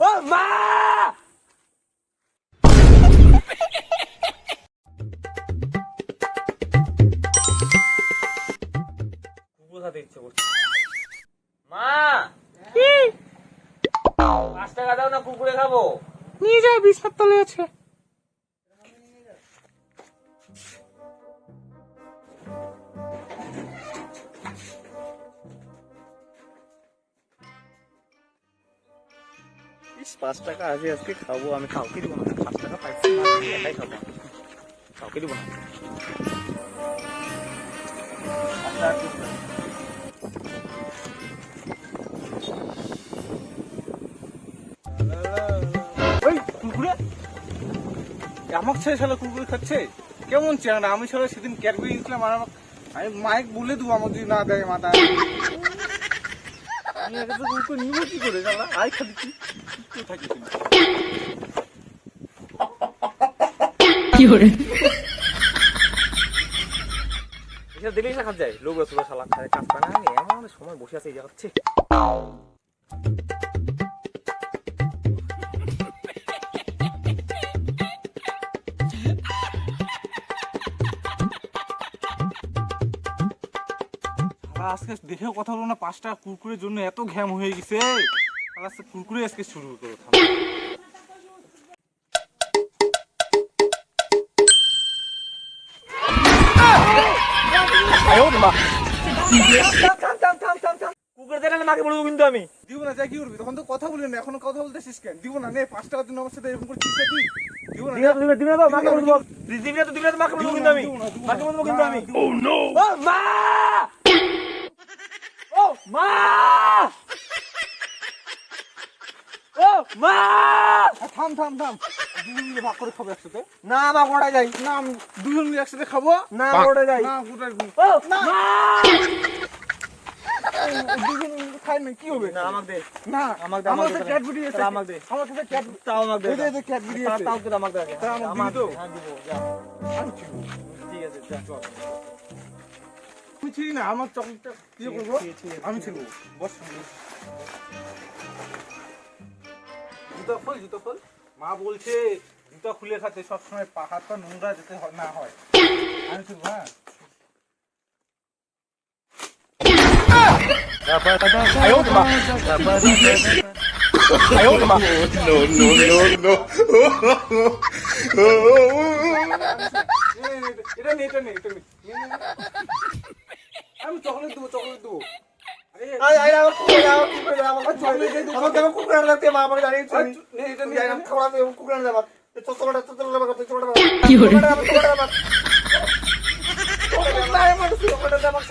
ও মা কোথাতে ইচ্ছে করছে মা কি 5 টাকা দাও না কুকুরে খাবো নিয়ে যা বিছার তলে আছে। ইস 5 টাকা আছে, আজকে খাবো। আমি কাউকে দিব না, 5 টাকা পাইছি না, আমি একাই খাবো, কাউকে দিব না। ওই কুকুরে আমার ছেলে শালা কুকুরে খাচ্ছে, কেমন চেহারা। আমি শালা সেদিন ক্যাডবেরি দিয়েছিলাম, আর আমি মাইক বলে দেবো আমার যদি না দেয় মাথা। আমি একটা তো কুকুর নিব কি করে শালা, আই খালি কি থাকি কি করে এটা দিলেই না খাত যায় লোক আছে শালা খায় কাজ পায় না। আমি এমন সময় বসে আছে এই জায়গাতে আজকে দেখেও কথা বলো না। 5 টাকা কুকুরের জন্য এত ঘ্যাম হয়ে গেছে, আজকে কুকুরে আজকে শুরু করো। কুকুর দেখালে মাকে বলবো কিন্তু আমি দিব না, যা কি করবি তখন তো কথা বলি না, এখন কথা বলতেছিস কেন? দিব না, নে 5 টাকার জন্য আমার সাথে এরকম করছিস তুই। দিব না, দিবে তো মাকে বলবো, দিবে তো মাকে বলবো কিন্তু আমি মাকে বলবো কিন্তু আমি। ও নো ও মা ও মা ও মা থাম থাম থাম, দুজন মিলে ভাগ করে খাবো একসাথে। না মা কোটা যাই না আমি দুজন মিলে একসাথে খাবো। না কোটা যাই না গোটা ও মা দুজন মিলে খাই না, কি হবে? না আমাকে দে না আমাকে দে, আমার আমাকে কাছে দে। ক্যাডবেরি আছে, তাহলে আমাকে দে। আমার কাছে ক্যাট তাও আমাকে দে, দে দে ক্যাডবেরি আছে। তাও কিন্তু আমাকে দে, তা আমাকে আমাকে দিবি তো? হ্যাঁ দিব যা আমি ছিড়বো। ঠিক আছে যা চল তুই ছিড়ি না, আমার চকলেটটা দিয়ে করবো, আমি ছিড়বো। বস জুতো খোল, জুতো খোল। মা বলছে জুতো খুলে খাতে সবসময় হাত পা নোংরা যাতে না হয়। আমি ছিড়বো, হ্যাঁ। এটা নে, এটা নে, এটা নে। আমি চকলেট দেবো, চকলেট দেবো। আরে আরে আমার কুকুর আমার চকলেট দে আমাকে আমার কুকুর লাগতে মা আমাকে জানিয়ে নে, এটা নে, এটা নে। খাওয়াবে কুকুর না আমার চকলেট কি করে চকলেট আমার